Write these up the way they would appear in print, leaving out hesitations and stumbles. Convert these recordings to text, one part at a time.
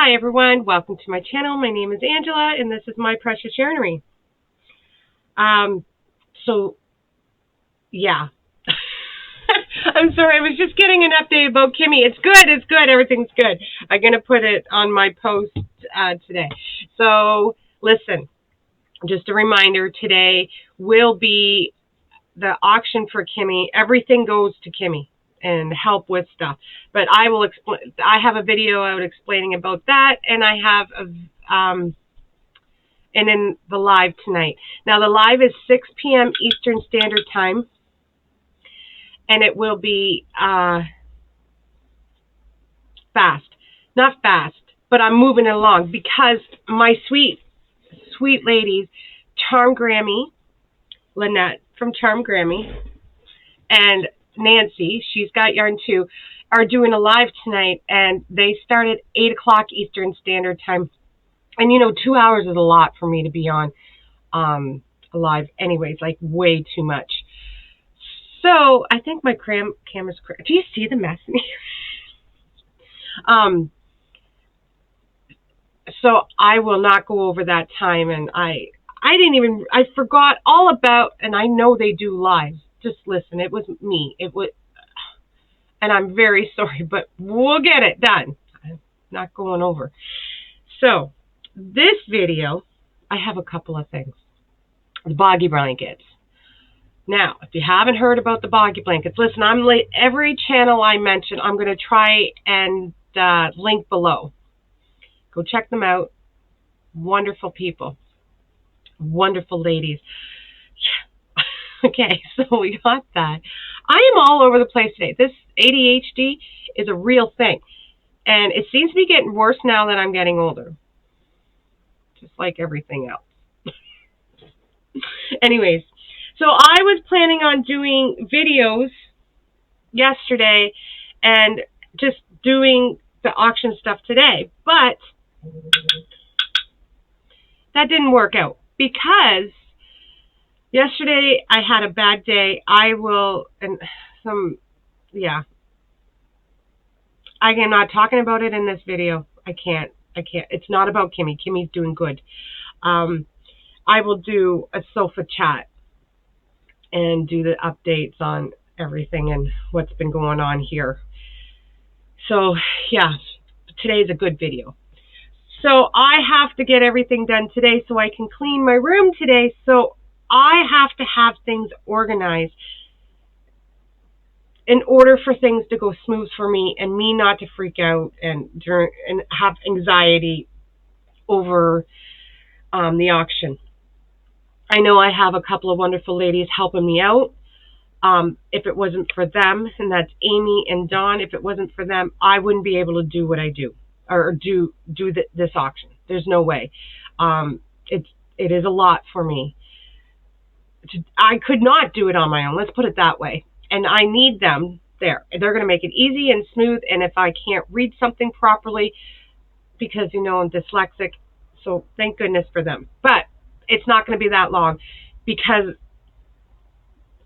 Hi everyone, welcome to my channel. My name is Angela and this is my precious yarnery. So yeah. I'm sorry, I was just getting an update about Kimmy. It's good, everything's good. I'm going to put it on my post today. So listen, just a reminder, today will be the auction for Kimmy. Everything goes to Kimmy and help with stuff. But I will explain. I have a video out explaining about that, and I have and in the live tonight. Now the live is 6 p.m. Eastern Standard Time, and it will be fast. Not fast, but I'm moving it along because my sweet ladies, Charm Grammy, Lynette from Charm Grammy, and Nancy, she's got yarn too, are doing a live tonight, and they start at 8 o'clock Eastern Standard Time. And you know, 2 hours is a lot for me to be on live anyways, like way too much. So I think my camera's correct. Do you see the mess in here? So I will not go over that time, and I forgot all about, and I know they do lives. Just listen, it was me. It was, and I'm very sorry, but we'll get it done. I'm not going over. So this video, I have a couple of things. The boggy blankets. Now, if you haven't heard about the boggy blankets, listen, every channel I mention, I'm going to try and link below. Go check them out. Wonderful people. Wonderful ladies. Yeah. Okay, so we got that. I am all over the place today. This ADHD is a real thing. And it seems to be getting worse now that I'm getting older. Just like everything else. Anyways, so I was planning on doing videos yesterday and just doing the auction stuff today. But that didn't work out because yesterday I had a bad day. I am not talking about it in this video. I can't. It's not about Kimmy. Kimmy's doing good. I will do a sofa chat and do the updates on everything and what's been going on here. So yeah, today's a good video. So I have to get everything done today so I can clean my room today. So I have to have things organized in order for things to go smooth for me and me not to freak out and have anxiety over the auction. I know I have a couple of wonderful ladies helping me out. If it wasn't for them, and that's Amy and Dawn, if it wasn't for them, I wouldn't be able to do what I do or do this auction. There's no way. It is a lot for me. I could not do it on my own. Let's put it that way. And I need them there. They're going to make it easy and smooth. And if I can't read something properly, because, you know, I'm dyslexic, so thank goodness for them. But it's not going to be that long because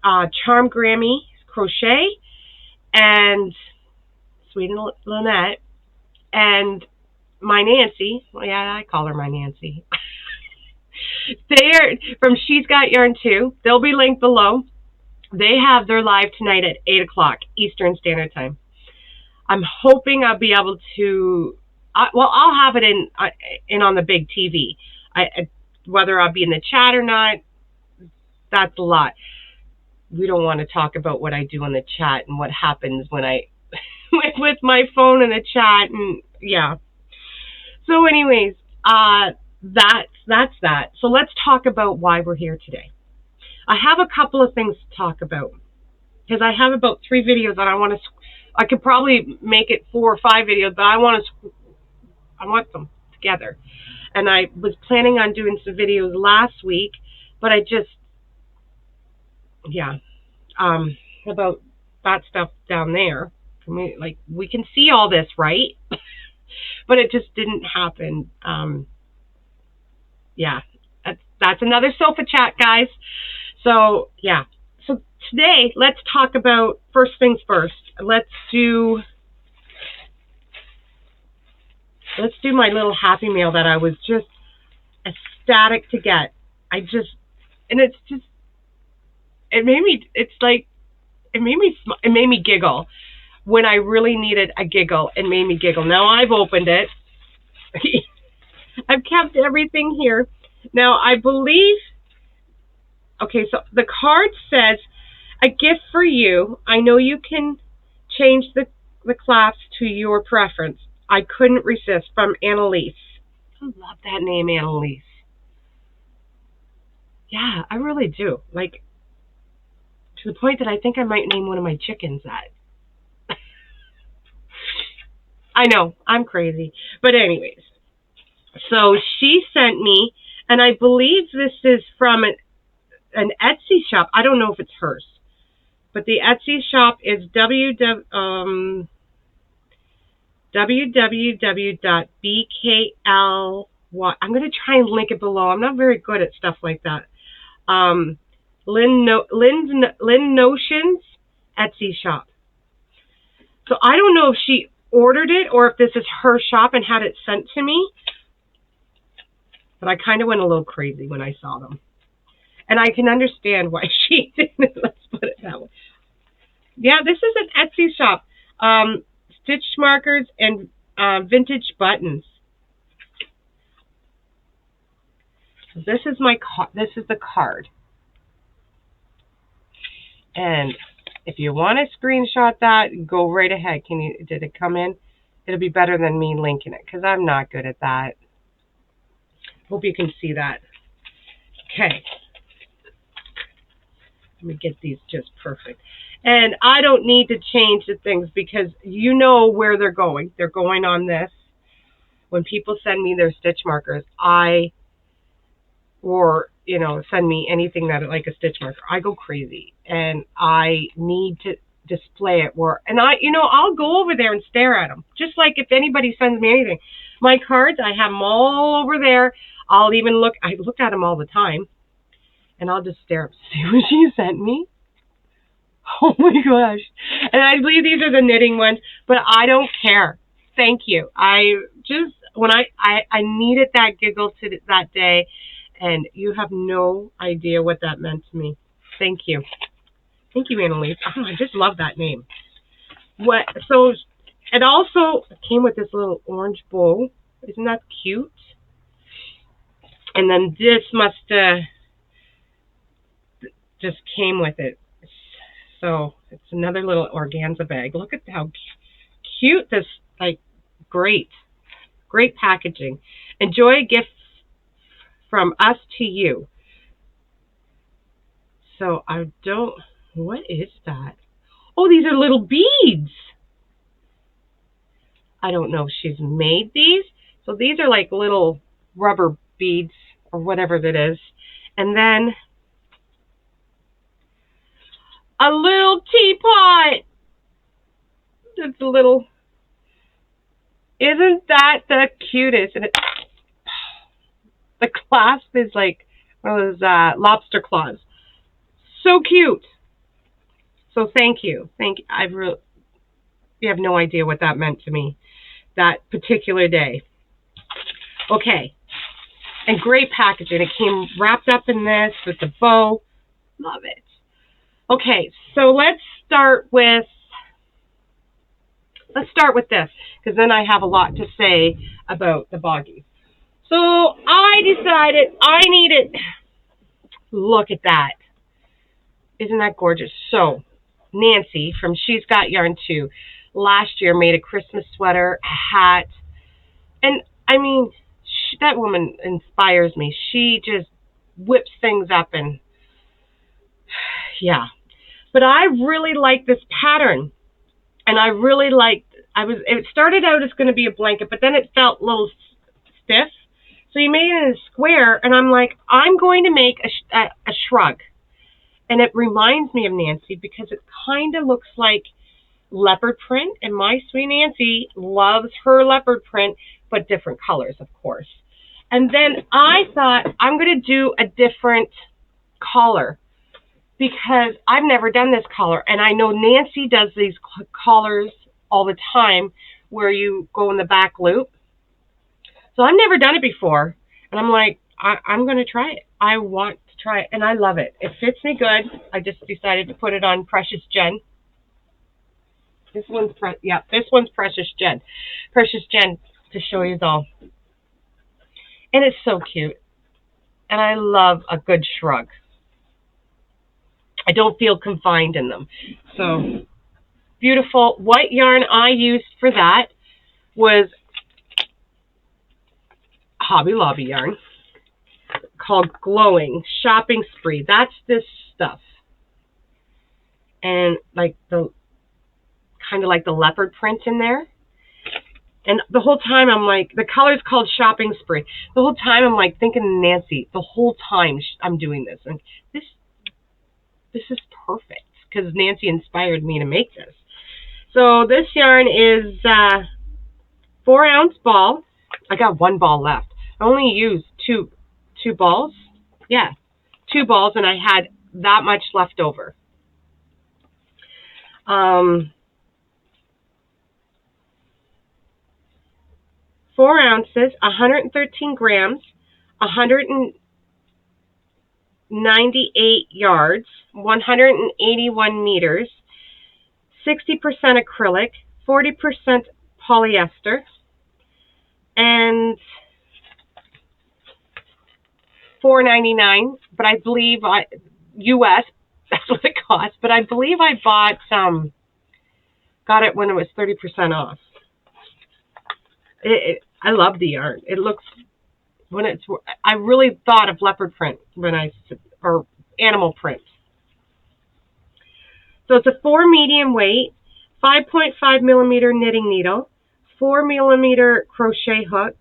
Charm Grammy, Crochet, and Sweet Lynette, and my Nancy, well, yeah, I call her my Nancy. They're from She's Got Yarn Too. They'll be linked below. They have their live tonight at 8 o'clock Eastern Standard Time. I'm hoping I'll be able to, I'll have it in on the big TV. Whether I'll be in the chat or not, that's a lot. We don't want to talk about what I do on the chat and what happens when I, with my phone in the chat, and yeah. So anyways, that's that. So let's talk about why we're here today. I have a couple of things to talk about because I have about 3 videos that I could probably make it 4 or 5 videos, but I want them together. And I was planning on doing some videos last week, but I just, yeah, about that stuff down there. We can see all this, right? But it just didn't happen. Yeah, that's another sofa chat, guys. So yeah. So today, let's talk about first things first. Let's do Let's do my little Happy Mail that I was just ecstatic to get. And it's just, it made me, it's like, it made me giggle when I really needed a giggle. It made me giggle. Now I've opened it. I've kept everything here. Now I believe, okay, so the card says, a gift for you. I know you can change the clasp to your preference. I couldn't resist, from Annalise. I love that name, Annalise. Yeah, I really do. Like, to the point that I think I might name one of my chickens that. I know, I'm crazy. But anyways, so she sent me, and I believe this is from an Etsy shop. I don't know if it's hers, but the Etsy shop is www.bkl. I'm going to try and link it below. I'm not very good at stuff like that. Lynn Notion's Etsy shop. So I don't know if she ordered it or if this is her shop and had it sent to me. But I kind of went a little crazy when I saw them. And I can understand why she didn't. Let's put it that way. Yeah, this is an Etsy shop. Stitch markers and vintage buttons. So this is the card. And if you want to screenshot that, go right ahead. Did it come in? It'll be better than me linking it because I'm not good at that. Hope you can see that. Okay. Let me get these just perfect. And I don't need to change the things because you know where they're going. They're going on this. When people send me their stitch markers, send me anything that like a stitch marker, I go crazy. And I need to display it I'll go over there and stare at them. Just like if anybody sends me anything. My cards, I have them all over there. I look at them all the time. And I'll just stare up to see what she sent me. Oh my gosh. And I believe these are the knitting ones, but I don't care. Thank you. I needed that giggle that day, and you have no idea what that meant to me. Thank you. Thank you, Annalise. Oh, I just love that name. So it also came with this little orange bow. Isn't that cute? And then this must just came with it. So it's another little organza bag. Look at how cute this, great packaging. Enjoy a gift from us to you. So what is that? Oh, these are little beads. I don't know if she's made these. So these are like little rubber beads or whatever that is. And then a little teapot. It's a little. Isn't that the cutest? And the clasp is like one of those lobster claws. So cute. So thank you. You have no idea what that meant to me that particular day. Okay. And great packaging. It came wrapped up in this with the bow. Love it. Okay, so let's start with this, because then I have a lot to say about the Boggy. So I decided I needed, look at that. Isn't that gorgeous? So Nancy from She's Got Yarn Too last year made a Christmas sweater, a hat, and I mean, that woman inspires me. She just whips things up, and yeah. But I really like this pattern, and I really liked. It started out as going to be a blanket, but then it felt a little stiff. So you made it in a square, and I'm like, I'm going to make a shrug, and it reminds me of Nancy because it kind of looks like leopard print, and my sweet Nancy loves her leopard print, but different colors, of course. And then I thought I'm going to do a different collar because I've never done this collar, and I know Nancy does these collars all the time where you go in the back loop. So I've never done it before. And I'm like, I'm going to try it. I want to try it. And I love it. It fits me good. I just decided to put it on Precious Jen. This one's Precious Jen. Precious Jen to show you all. And it's so cute. And I love a good shrug. I don't feel confined in them. So beautiful. What yarn I used for that was Hobby Lobby yarn called Glowing Shopping Spree. That's this stuff. And like the kind of like the leopard print in there. And the whole time I'm like, the color's called Shopping Spree. The whole time I'm like thinking Nancy, the whole time I'm doing this. And this is perfect because Nancy inspired me to make this. So this yarn is 4-ounce ball. I got 1 ball left. I only used two balls. Yeah, 2 balls, and I had that much left over. 4 ounces, 113 grams, 198 yards, 181 meters, 60% acrylic, 40% polyester, and $4.99. But I believe US, that's what it costs. But I believe I got it when it was 30% off. I love the yarn. It looks, I really thought of leopard print or animal print. So it's a 4 medium weight, 5.5 millimeter knitting needle, 4 millimeter crochet hook.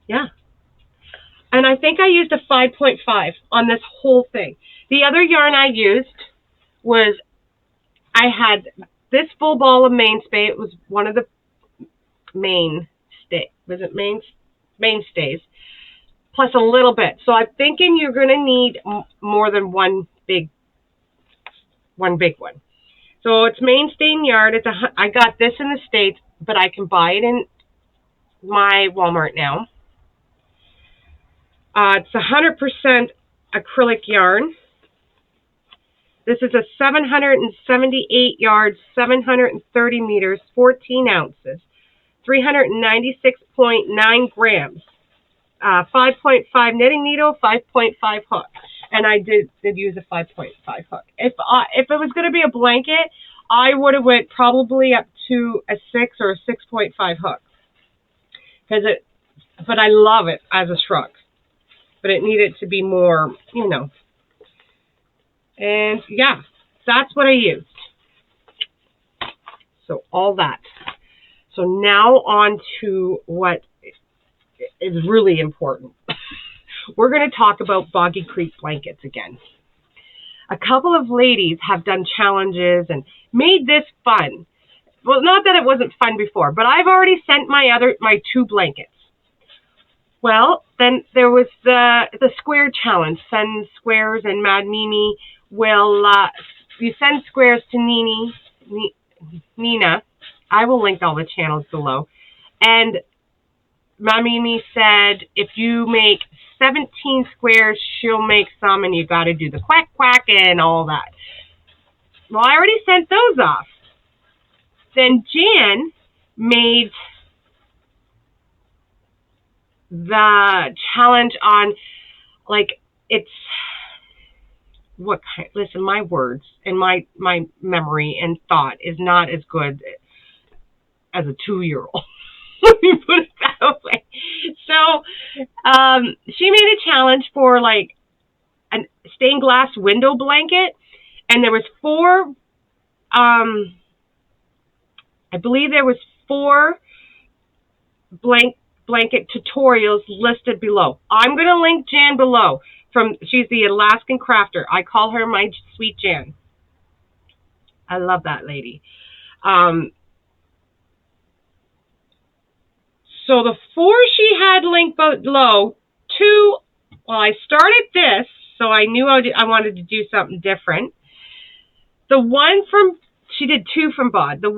Yeah. And I think I used a 5.5 on this whole thing. The other yarn I used was, I had this full ball of mainstay. It was one of the mainstays, plus a little bit. So I'm thinking you're going to need more than one big one. So it's mainstay yarn. I got this in the States, but I can buy it in my Walmart now. It's 100% acrylic yarn. This is a 778 yards, 730 meters, 14 ounces, 396.9 grams, 5.5 knitting needle, 5.5 hook. And I did use a 5.5 hook. If it was going to be a blanket, I would have went probably up to a 6 or a 6.5 hook. But I love it as a shrug. But it needed to be more, And yeah, that's what I used. So all that. So now on to what is really important. We're going to talk about Boggy Creek blankets again. A couple of ladies have done challenges and made this fun. Well, not that it wasn't fun before, but I've already sent my 2 blankets. Well, then there was the square challenge. Send squares, and Mad Mimi will, you send squares to Nina. I will link all the channels below. And Mad Mimi said if you make 17 squares, she'll make some, and you got to do the quack quack and all that. Well, I already sent those off. Then Jan made the challenge on, like, it's what kind. Listen, my words and my memory and thought is not as good as a 2-year-old. Let me put it that way. So she made a challenge for like a stained glass window blanket, and there was 4 I believe there was 4 blanket tutorials listed below. I'm going to link Jan below. She's the Alaskan crafter. I call her my sweet Jan. I love that lady. So the 4 she had linked below, 2, well, I started this, so I knew I wanted to do something different. The one she did 2 from Bod. The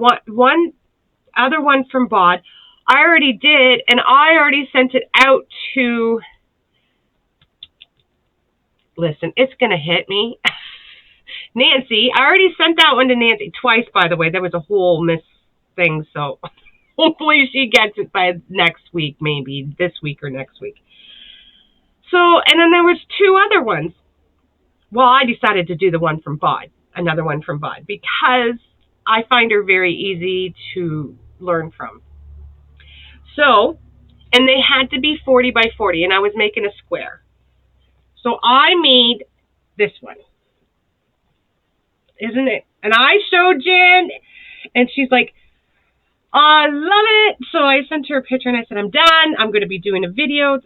other one from Bod, I already did, and I already sent it out to, listen, it's going to hit me. Nancy, I already sent that one to Nancy twice, by the way. There was a whole miss thing, so hopefully she gets it by next week, maybe this week or next week. So, and then there was 2 other ones. Well, I decided to do the one from Bod, another one from Bod, because I find her very easy to learn from. So, and they had to be 40 by 40, and I was making a square. So I made this one. Isn't it? And I showed Jen, and she's like, I love it. So I sent her a picture, and I said, I'm done. I'm going to be doing a video.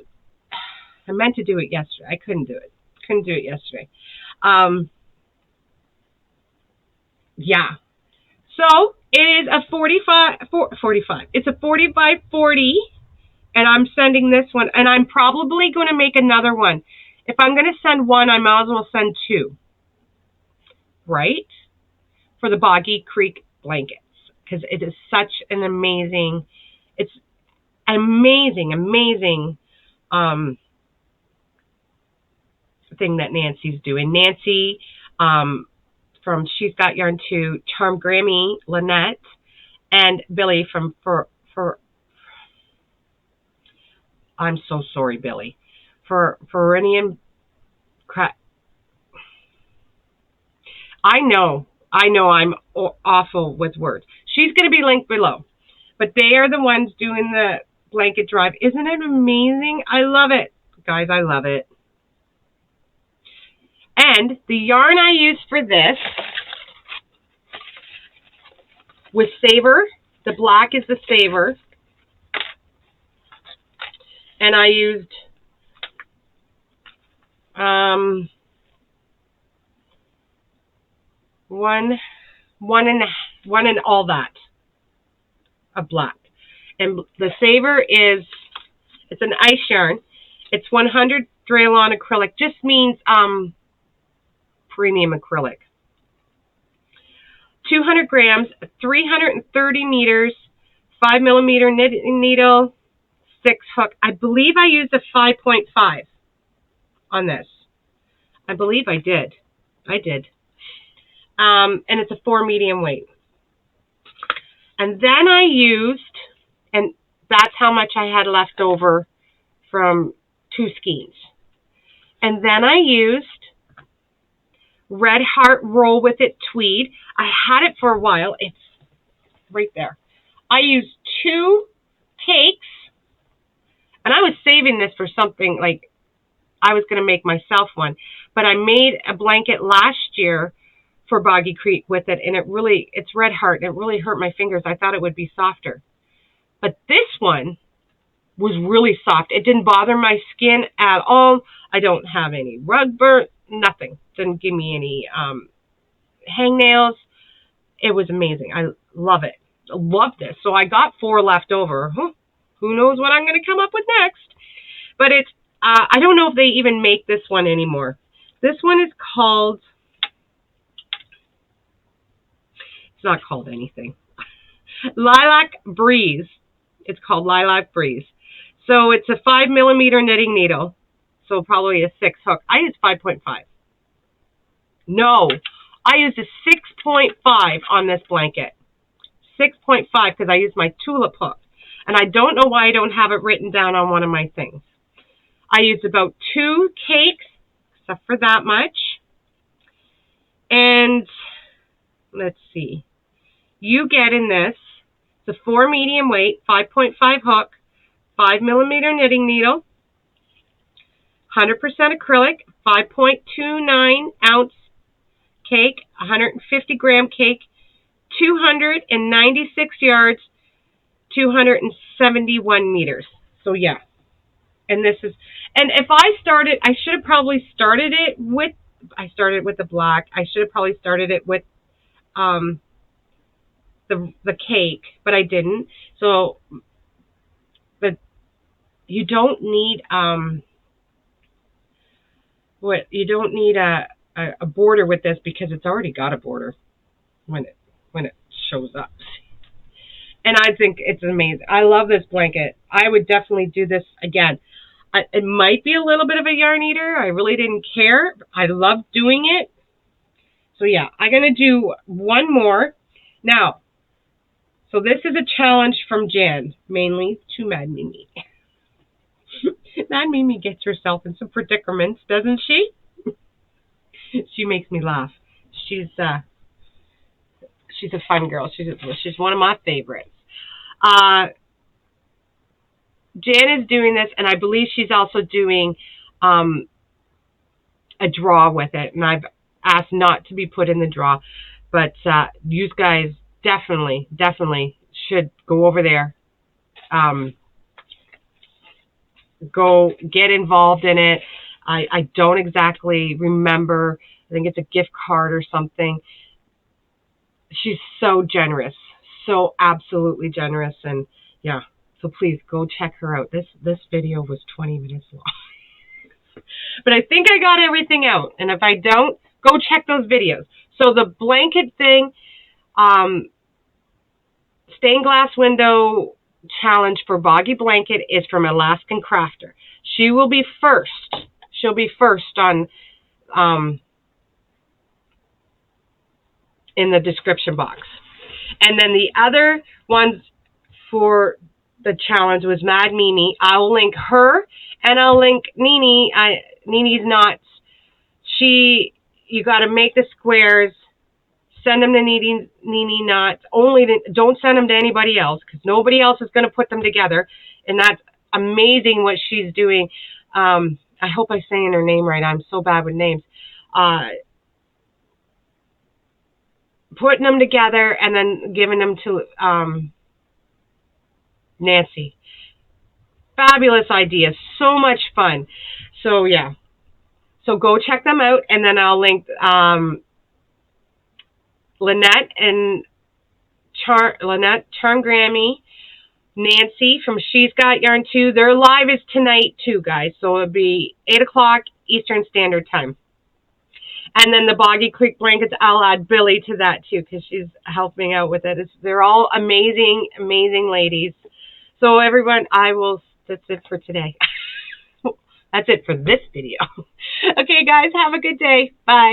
I meant to do it yesterday. I couldn't do it. Couldn't do it yesterday. Yeah. So it is a 45. It's a 40 by 40, and I'm sending this one, and I'm probably going to make another one. If I'm going to send one, I might as well send 2, right? For the Boggy Creek blankets, because it is such an amazing, it's amazing thing that Nancy's doing. Nancy from She's Got Yarn to Charm Grammy, Lynette, and Billy from for I'm so sorry, Billy, for Iranian crap. I know I'm awful with words. She's going to be linked below, but they are the ones doing the blanket drive. Isn't it amazing? I love it, guys. I love it. And the yarn I used for this was Savor. The black is the Savor. And I used one and all that of black. And the Savor it's an ice yarn. It's 100 Draylon acrylic. Just means premium acrylic. 200 grams, 330 meters, 5 millimeter knitting needle, 6 hook. I believe I used a 5.5 on this. I believe I did. And it's a 4 medium weight. And then I used, and that's how much I had left over from 2 skeins. And then I used Red Heart Roll With It tweed. I had it for a while. It's right there. I used 2 cakes, and I was saving this for something like I was going to make myself one. But I made a blanket last year for Boggy Creek with it, and it's Red Heart, and it really hurt my fingers. I thought it would be softer. But this one was really soft. It didn't bother my skin at all. I don't have any rug burn, nothing. Didn't give me any hangnails. It was amazing. I love it. I love this. So I got 4 left over. Who knows what I'm going to come up with next? But it's, I don't know if they even make this one anymore. This one is called, it's not called anything. Lilac Breeze. It's called Lilac Breeze. So it's a 5 millimeter knitting needle. So probably a 6 hook. I used 5.5. No, I used a 6.5 on this blanket. 6.5 because I used my tulip hook. And I don't know why I don't have it written down on one of my things. I used about 2 cakes, except for that much. And let's see. You get in this, it's a 4 medium weight, 5.5 hook, 5 millimeter knitting needle, 100% acrylic, 5.29 ounce cake, 150 gram cake, 296 yards, 271 meters. So yeah. And this is, and if I started, I should have probably started it with, I started with the black. I should have probably started it with the cake, but I didn't. So, but you don't need you don't need a border with this because it's already got a border when it shows up. And I think it's amazing. I love this blanket. I would definitely do this again. It might be a little bit of a yarn eater. I really didn't care. I love doing it. So yeah, I'm going to do one more. Now, so this is a challenge from Jan, mainly to Mad Mimi. Mad Mimi gets herself in some predicaments, doesn't she? She makes me laugh. She's a fun girl. She's one of my favorites. Jan is doing this, and I believe she's also doing a draw with it, and I've asked not to be put in the draw, but you guys definitely should go over there, go get involved in it. I don't exactly remember. I think it's a gift card or something. She's so generous, so absolutely generous, and yeah. So please go check her out. This video was 20 minutes long. But I think I got everything out. And if I don't, go check those videos. So the blanket thing, stained glass window challenge for Boggy Blanket is from Alaskan Crafter. She will be first. She'll be first on in the description box. And then the other ones for the challenge was Mad Mimi. I'll link her, and I'll link Nini. Nini's Knots. You got to make the squares, send them to Nini Knots. Don't send them to anybody else, because nobody else is going to put them together. And that's amazing what she's doing. I hope I'm saying her name right. I'm so bad with names. Putting them together and then giving them to Nancy. Fabulous idea. So much fun. So yeah. So go check them out, and then I'll link Lynette Charm Grammy, Nancy from She's Got Yarn Too. Their live is tonight too, guys. So it'll be 8 o'clock Eastern Standard Time. And then the Boggy Creek blankets, I'll add Billy to that too, because she's helping out with it. They're all amazing, amazing ladies. So everyone, that's it for today. That's it for this video. Okay, guys, have a good day. Bye.